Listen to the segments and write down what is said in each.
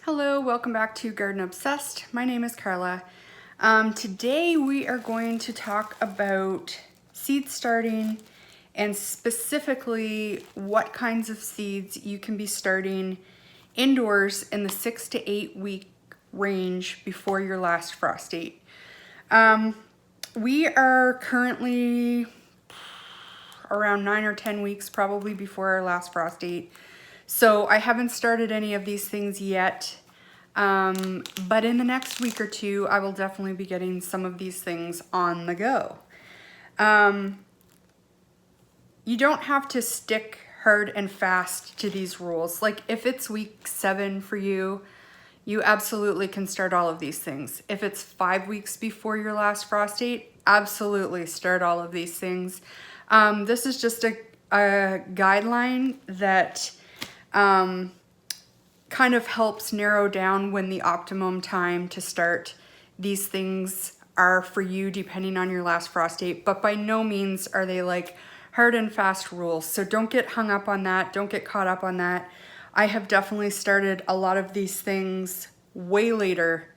Hello, welcome back to Garden Obsessed. My name is Carla. Today we are going to talk about seed starting and specifically what kinds of seeds you can be starting indoors in the 6 to 8 week range before your last frost date. We are currently around 9 or 10 weeks probably before our last frost date. So I haven't started any of these things yet, but in the next week or two, I will definitely be getting some of these things on the go. You don't have to stick hard and fast to these rules. Like if it's week 7 for you, you absolutely can start all of these things. If it's 5 weeks before your last frost date, absolutely start all of these things. This is just a guideline that kind of helps narrow down when the optimum time to start these things are for you depending on your last frost date, but by no means are they like hard and fast rules. So don't get hung up on that. Don't get caught up on that. I have definitely started a lot of these things way later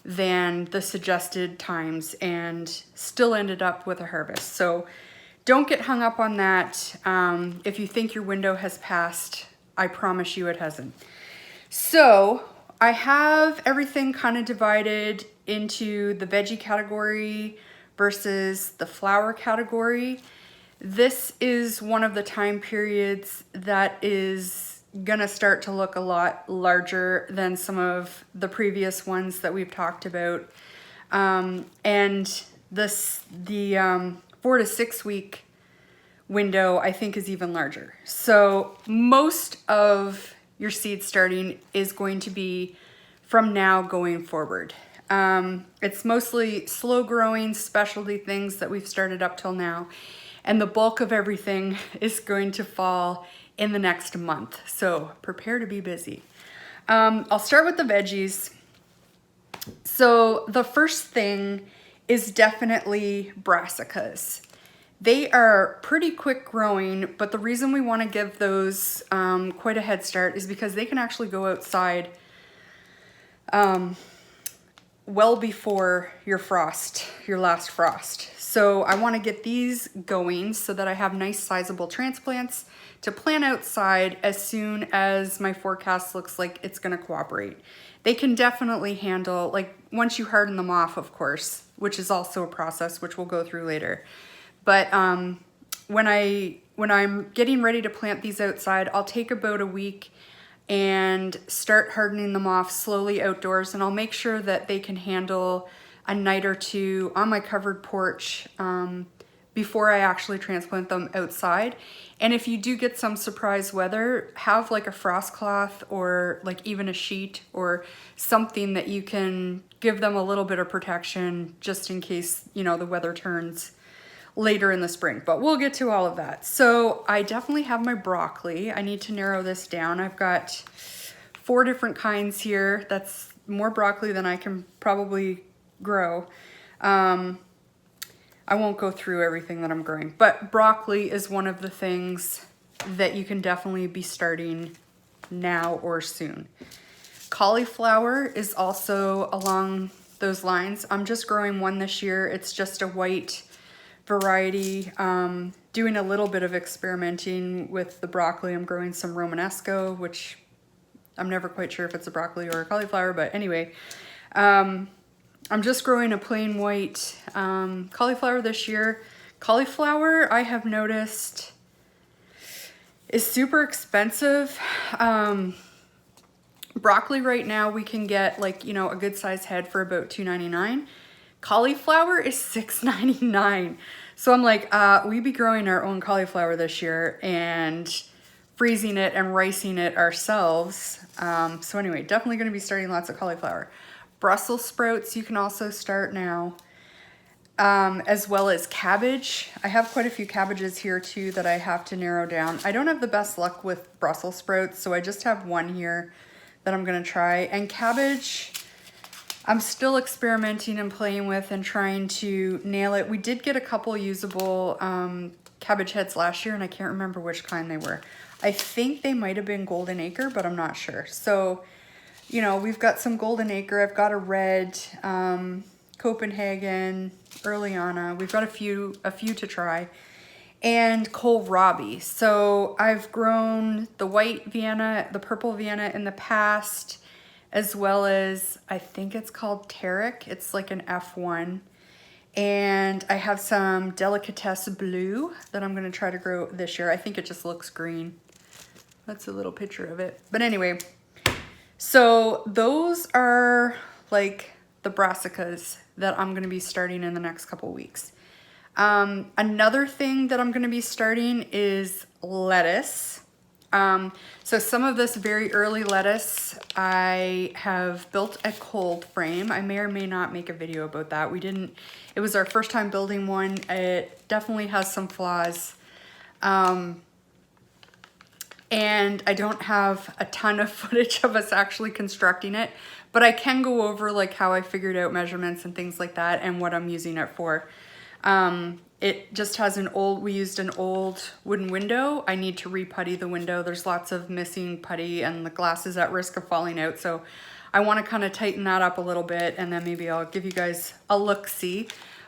than the suggested times and still ended up with a harvest. So don't get hung up on that. If you think your window has passed, I promise you it hasn't. So I have everything kind of divided into the veggie category versus the flower category. This is one of the time periods that is gonna start to look a lot larger than some of the previous ones that we've talked about. And the 4 to 6 week window I think is even larger. So most of your seed starting is going to be from now going forward. It's mostly slow growing specialty things that we've started up till now. And the bulk of everything is going to fall in the next month. So prepare to be busy. I'll start with the veggies. So the first thing is definitely brassicas. They are pretty quick growing, but the reason we want to give those quite a head start is because they can actually go outside well before your last frost. So I want to get these going so that I have nice sizable transplants to plant outside as soon as my forecast looks like it's going to cooperate. They can definitely handle, like once you harden them off, of course, which is also a process which we'll go through later. But when I'm getting ready to plant these outside, I'll take about a week and start hardening them off slowly outdoors, and I'll make sure that they can handle a night or two on my covered porch before I actually transplant them outside. And if you do get some surprise weather, have like a frost cloth or like even a sheet or something that you can give them a little bit of protection just in case, you know, the weather turns later in the spring, but we'll get to all of that. So I definitely have my broccoli. I need to narrow this down. I've got 4 different kinds here. That's more broccoli than I can probably grow. I won't go through everything that I'm growing, but broccoli is one of the things that you can definitely be starting now or soon. Cauliflower is also along those lines. I'm just growing one this year. It's just a white variety, doing a little bit of experimenting with the broccoli. I'm growing some Romanesco, which I'm never quite sure if it's a broccoli or a cauliflower, but anyway, I'm just growing a plain white cauliflower this year. Cauliflower, I have noticed, is super expensive. Broccoli right now we can get like, you know, a good size head for about $2.99. Cauliflower is $6.99. So I'm like, we be growing our own cauliflower this year and freezing it and ricing it ourselves. So anyway, definitely going to be starting lots of cauliflower. Brussels sprouts you can also start now, as well as cabbage. I have quite a few cabbages here too that I have to narrow down. I don't have the best luck with Brussels sprouts, so I just have one here that I'm going to try. And cabbage, I'm still experimenting and playing with and trying to nail it. We did get a couple usable cabbage heads last year, and I can't remember which kind they were. I think they might have been Golden Acre, but I'm not sure. So you know, we've got some Golden Acre. I've got a red, Copenhagen, Earliana. We've got a few to try. And kohlrabi. So I've grown the white Vienna, the purple Vienna in the past, as well as, I think it's called Tarek. It's like an F1. And I have some Delicatesse Blue that I'm gonna try to grow this year. I think it just looks green. That's a little picture of it. But anyway, so those are like the brassicas that I'm gonna be starting in the next couple weeks. Another thing that I'm going to be starting is lettuce. So some of this very early lettuce, I have built a cold frame. I may or may not make a video about that. It was our first time building one. It definitely has some flaws. And I don't have a ton of footage of us actually constructing it, but I can go over like how I figured out measurements and things like that and what I'm using it for. It just has we used an old wooden window. I need to re-putty the window. There's lots of missing putty and the glass is at risk of falling out. So I want to kind of tighten that up a little bit and then maybe I'll give you guys a look-see.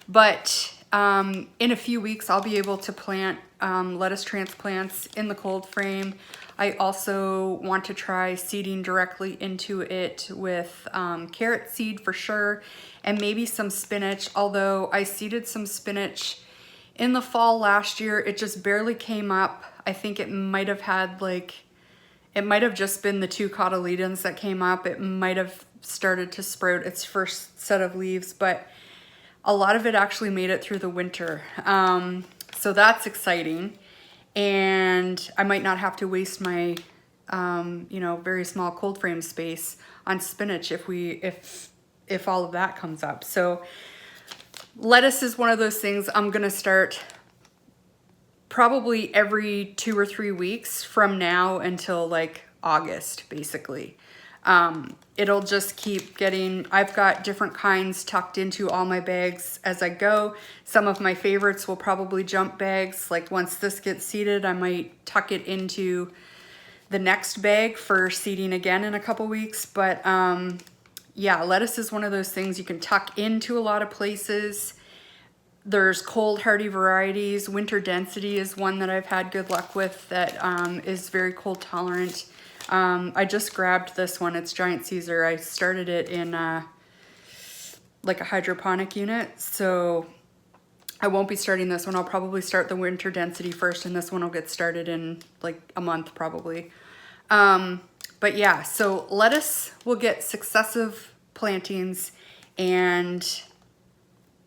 But in a few weeks, I'll be able to plant lettuce transplants in the cold frame. I also want to try seeding directly into it with carrot seed for sure, and maybe some spinach, although I seeded some spinach in the fall last year. It just barely came up. I think it might have had it might have just been the 2 cotyledons that came up. It might have started to sprout its first set of leaves, but a lot of it actually made it through the winter. So that's exciting. And I might not have to waste my, you know, very small cold frame space on spinach if all of that comes up. So lettuce is one of those things I'm gonna start probably every 2 or 3 weeks from now until like August, basically. It'll just keep getting, I've got different kinds tucked into all my bags as I go. Some of my favorites will probably jump bags. Like once this gets seeded, I might tuck it into the next bag for seeding again in a couple weeks. But yeah, lettuce is one of those things you can tuck into a lot of places. There's cold hardy varieties. Winter Density is one that I've had good luck with that is very cold tolerant. I just grabbed this one. It's Giant Caesar. I started it in like a hydroponic unit, so I won't be starting this one. I'll probably start the Winter Density first, and this one will get started in like a month probably. But yeah, so lettuce will get successive plantings, and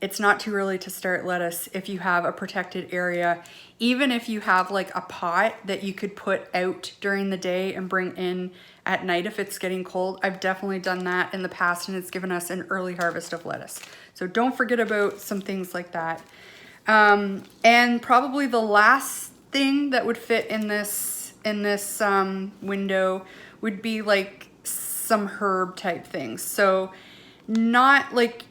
it's not too early to start lettuce if you have a protected area. Even if you have like a pot that you could put out during the day and bring in at night if it's getting cold. I've definitely done that in the past, and it's given us an early harvest of lettuce. So don't forget about some things like that. And probably the last thing that would fit in this window would be like some herb type things. So not like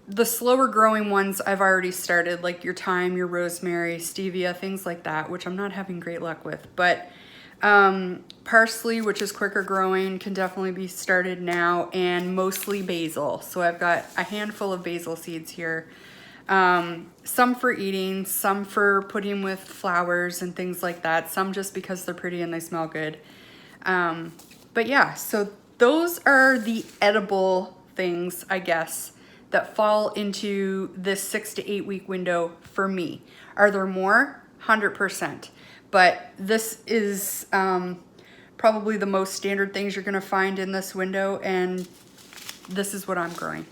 the slower growing ones I've already started, like your thyme, your rosemary, stevia, things like that, which I'm not having great luck with. But parsley, which is quicker growing, can definitely be started now, and mostly basil. So I've got a handful of basil seeds here. Some for eating, some for putting with flowers and things like that. Some just because they're pretty and they smell good. But yeah, so those are the edible things, I guess, that fall into this 6 to 8 week window for me. Are there more? 100%. But this is probably the most standard things you're gonna find in this window, and this is what I'm growing.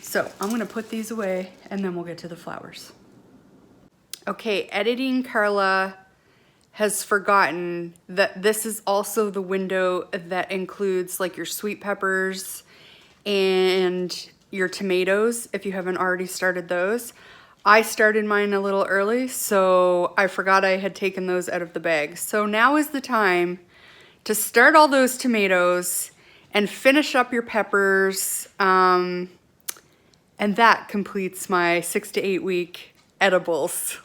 So I'm gonna put these away and then we'll get to the flowers. Okay, editing Carla has forgotten that this is also the window that includes like your sweet peppers and your tomatoes, if you haven't already started those. I started mine a little early, so I forgot I had taken those out of the bag. So now is the time to start all those tomatoes and finish up your peppers. And that completes my 6 to 8 week edibles.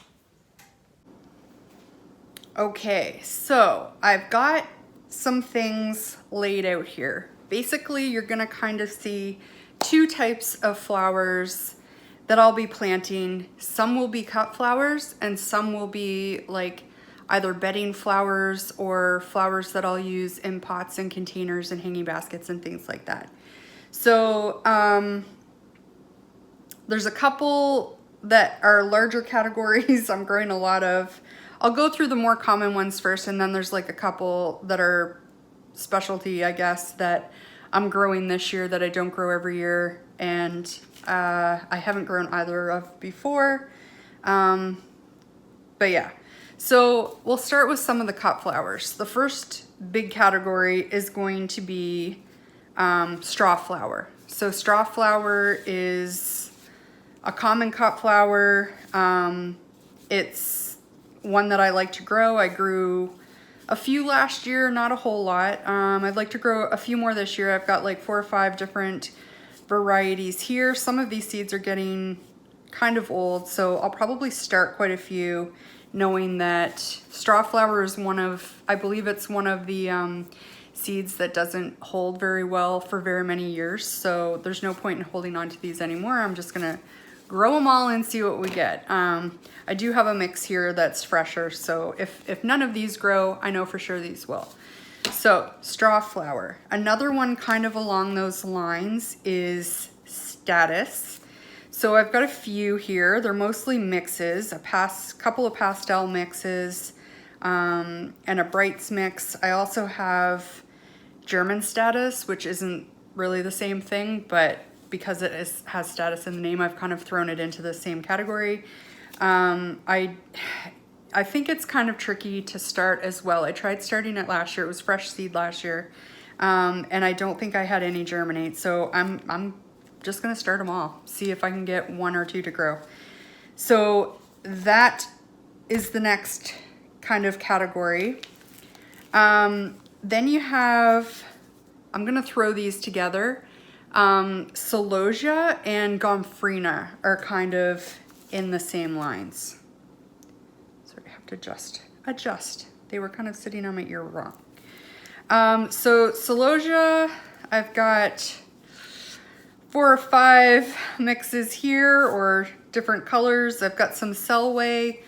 Okay, so I've got some things laid out here. Basically, you're gonna kind of see two types of flowers that I'll be planting. Some will be cut flowers and some will be like either bedding flowers or flowers that I'll use in pots and containers and hanging baskets and things like that. So there's a couple that are larger categories I'm growing a lot of. I'll go through the more common ones first, and then there's like a couple that are specialty, I guess, that I'm growing this year that I don't grow every year, and I haven't grown either of before. But yeah, so we'll start with some of the cut flowers. The first big category is going to be straw flower. So straw flower is a common cut flower. It's one that I like to grow. I grew a few last year, not a whole lot. I'd like to grow a few more this year. I've got like 4 or 5 different varieties here. Some of these seeds are getting kind of old, so I'll probably start quite a few, knowing that straw flower is one of, I believe it's one of the seeds that doesn't hold very well for very many years. So there's no point in holding on to these anymore. I'm just gonna grow them all and see what we get. I do have a mix here that's fresher, so if none of these grow, I know for sure these will. So straw flower. Another one kind of along those lines is status. So I've got a few here. They're mostly mixes, couple of pastel mixes, and a brights mix. I also have German status, which isn't really the same thing, but because it has status in the name, I've kind of thrown it into the same category. I think it's kind of tricky to start as well. I tried starting it last year. It was fresh seed last year, and I don't think I had any germinate. So I'm just gonna start them all, see if I can get 1 or 2 to grow. So that is the next kind of category. Then you have, I'm gonna throw these together. Celosia and Gomphrena are kind of in the same lines. So I have to adjust. They were kind of sitting on my ear wrong. So Celosia, I've got 4 or 5 mixes here, or different colors. I've got some Selway,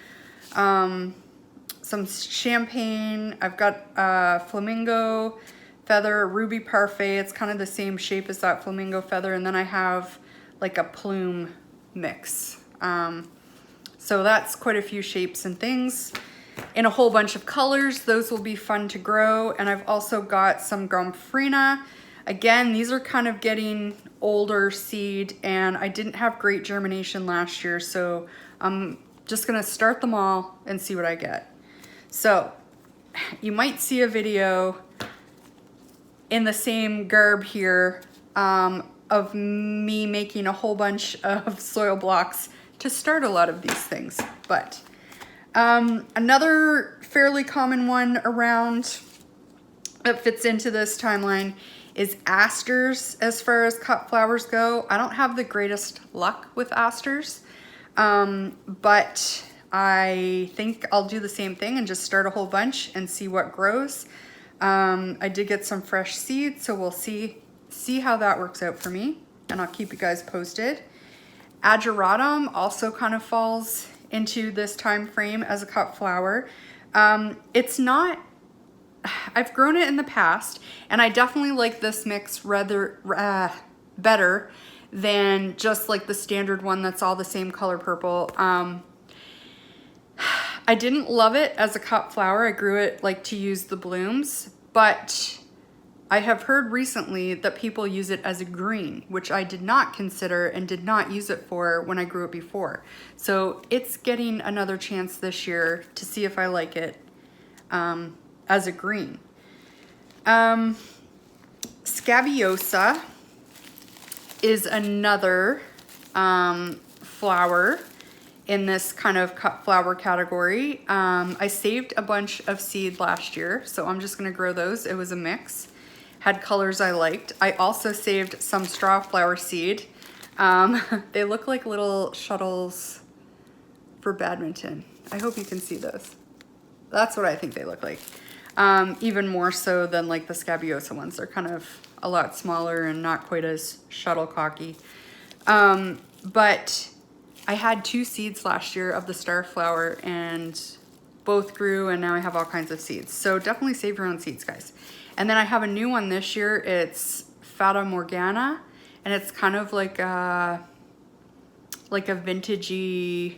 some champagne. I've got flamingo feather, ruby parfait. It's kind of the same shape as that flamingo feather. And then I have like a plume mix. So that's quite a few shapes and things in a whole bunch of colors. Those will be fun to grow. And I've also got some Gomphrena. Again, these are kind of getting older seed, and I didn't have great germination last year. So I'm just gonna start them all and see what I get. So you might see a video in the same garb here of me making a whole bunch of soil blocks to start a lot of these things. But another fairly common one around that fits into this timeline is asters as far as cut flowers go. I don't have the greatest luck with asters, but I think I'll do the same thing and just start a whole bunch and see what grows. I did get some fresh seeds, so we'll see how that works out for me, and I'll keep you guys posted. Ageratum also kind of falls into this time frame as a cut flower. It's not, I've grown it in the past, and I definitely like this mix rather better than just like the standard one that's all the same color purple. I didn't love it as a cut flower. I grew it like to use the blooms, but I have heard recently that people use it as a green, which I did not consider and did not use it for when I grew it before. So it's getting another chance this year to see if I like it as a green. Scabiosa is another flower in this kind of cut flower category. I saved a bunch of seed last year, so I'm just gonna grow those. It was a mix, had colors I liked. I also saved some straw flower seed. They look like little shuttles for badminton. I hope you can see those. That's what I think they look like. even more so than like the Scabiosa ones. They're kind of a lot smaller and not quite as shuttlecocky. But I had 2 seeds last year of the Starflower and both grew, and now I have all kinds of seeds. So definitely save your own seeds, guys. And then I have a new one this year. It's Fata Morgana, and it's kind of like a vintagey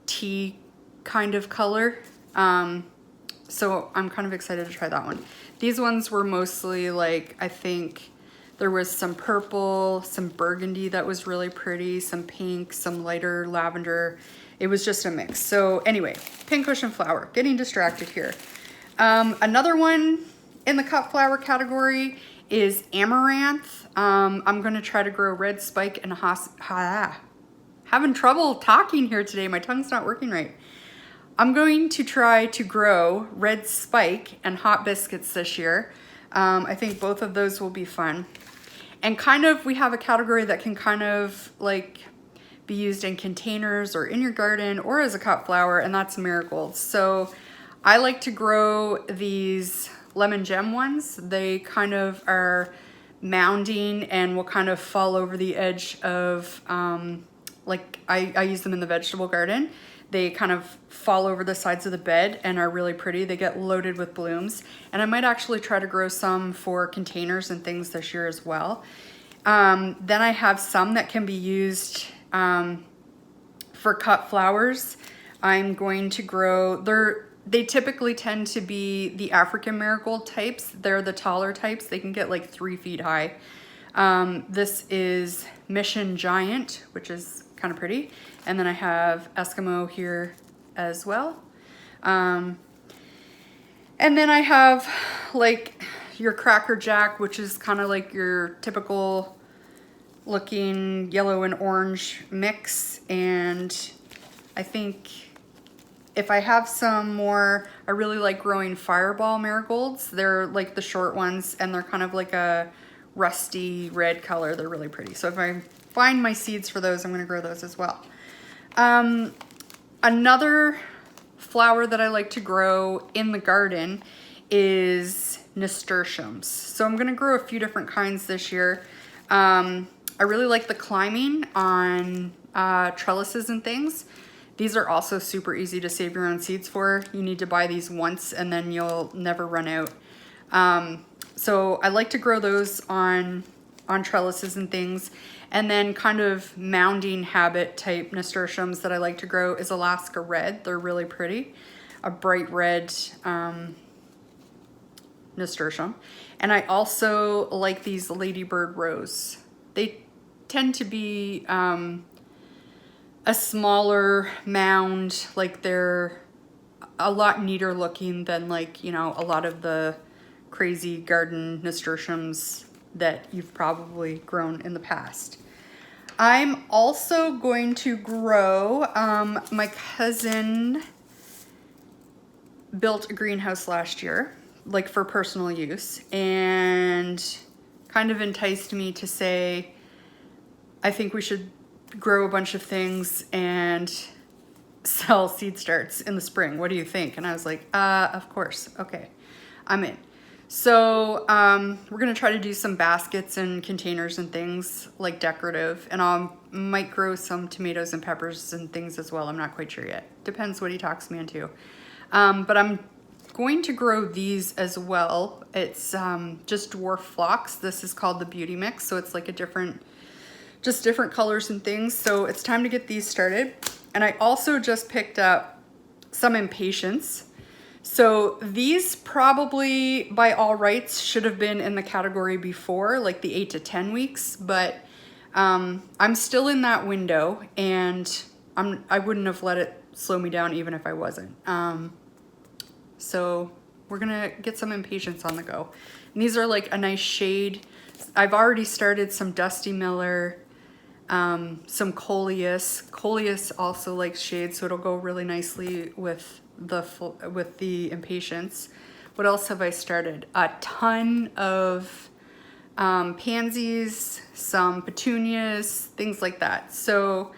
tea kind of color. So I'm kind of excited to try that one. These ones were mostly like, I think there was some purple, some burgundy that was really pretty, some pink, some lighter lavender. It was just a mix. So anyway, pincushion flower, getting distracted here. Another one in the cut flower category is amaranth. I'm gonna try to grow red spike and having trouble talking here today. My tongue's not working right. I'm going to try to grow red spike and hot biscuits this year. I think both of those will be fun. And kind of, we have a category that can kind of like be used in containers or in your garden or as a cut flower, and that's marigolds. So I like to grow these lemon gem ones. They kind of are mounding and will kind of fall over the edge of, like I use them in the vegetable garden. They kind of fall over the sides of the bed and are really pretty. They get loaded with blooms. And I might actually try to grow some for containers and things this year as well. Then I have some that can be used for cut flowers. I'm going to grow, they typically tend to be the African marigold types. They're the taller types. They can get like 3 feet high. This is Mission Giant, which is kind of pretty. And then I have Eskimo here as well. And then I have like your Cracker Jack, which is kind of like your typical looking yellow and orange mix. And I think if I have some more, I really like growing Fireball marigolds. They're like the short ones and they're kind of like a rusty red color. They're really pretty. So if I find my seeds for those, I'm going to grow those as well. Another flower that I like to grow in the garden is Nasturtiums. So I'm going to grow a few different kinds this year. I really like the climbing on trellises and things. These are also super easy to save your own seeds for. You need to buy these once and then you'll never run out. So I like to grow those on trellises and things. And then kind of mounding habit type nasturtiums that I like to grow is Alaska Red. They're really pretty. A bright red nasturtium. And I also like these Ladybird Rose. They tend to be a smaller mound, like they're a lot neater looking than like, you know, a lot of the crazy garden nasturtiums that you've probably grown in the past. I'm also going to grow, my cousin built a greenhouse last year, like for personal use, and kind of enticed me to say, I think we should grow a bunch of things and sell seed starts in the spring. What do you think? And I was like, of course. Okay, I'm in. So we're gonna try to do some baskets and containers and things like decorative, and I might grow some tomatoes and peppers and things as well. I'm not quite sure yet. Depends what he talks me into. But I'm going to grow these as well. It's just dwarf phlox. This is called the Beauty Mix. So it's like a different colors and things. So it's time to get these started. And I also just picked up some impatiens. So these probably by all rights should have been in the category before, like the 8 to 10 weeks, but I'm still in that window and I wouldn't have let it slow me down even if I wasn't. So we're gonna get some impatiens on the go. And these are like a nice shade. I've already started some Dusty Miller, some Coleus. Coleus also likes shade, so it'll go really nicely with the impatiens. What else have I started? A ton of pansies, some petunias, things like that. So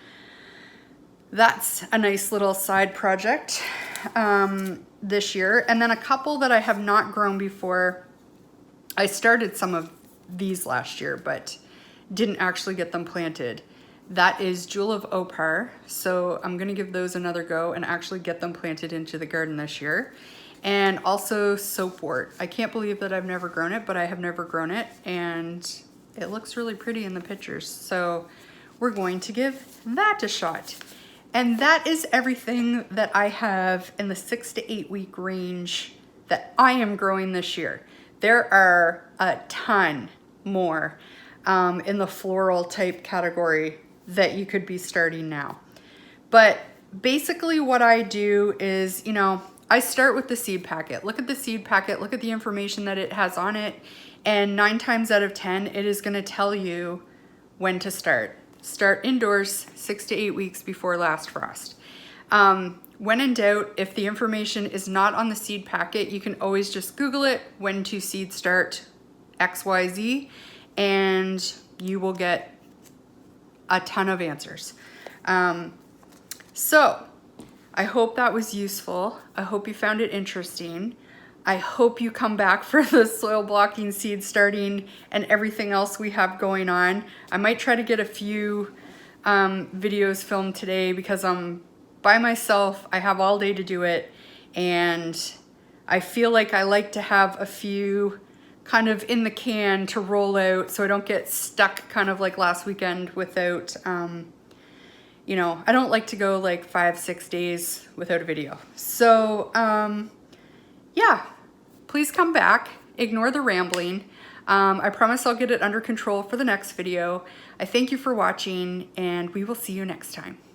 that's a nice little side project. this year. And then a couple that I have not grown before. I started some of these last year, but didn't actually get them planted. That is Jewel of Oprah. So I'm gonna give those another go and actually get them planted into the garden this year. And also soapwort. I can't believe that I've never grown it, but I have never grown it, and it looks really pretty in the pictures. So we're going to give that a shot. And that is everything that I have in the 6 to 8 week range that I am growing this year. There are a ton more in the floral type category that you could be starting now. But basically what I do is, you know, I start with the seed packet. Look at the seed packet, look at the information that it has on it, and 9 times out of 10, it is gonna tell you when to start. Start indoors 6 to 8 weeks before last frost. When in doubt, if the information is not on the seed packet, you can always just Google it, when to seed start XYZ, and you will get a ton of answers. So I hope that was useful. I hope you found it interesting. I hope you come back for the soil blocking, seed starting, and everything else we have going on. I might try to get a few videos filmed today because I'm by myself. I have all day to do it, and I feel like I like to have a few kind of in the can to roll out so I don't get stuck kind of like last weekend without, you know, I don't like to go like 5-6 days without a video. So yeah, please come back, ignore the rambling. I promise I'll get it under control for the next video. I thank you for watching, and we will see you next time.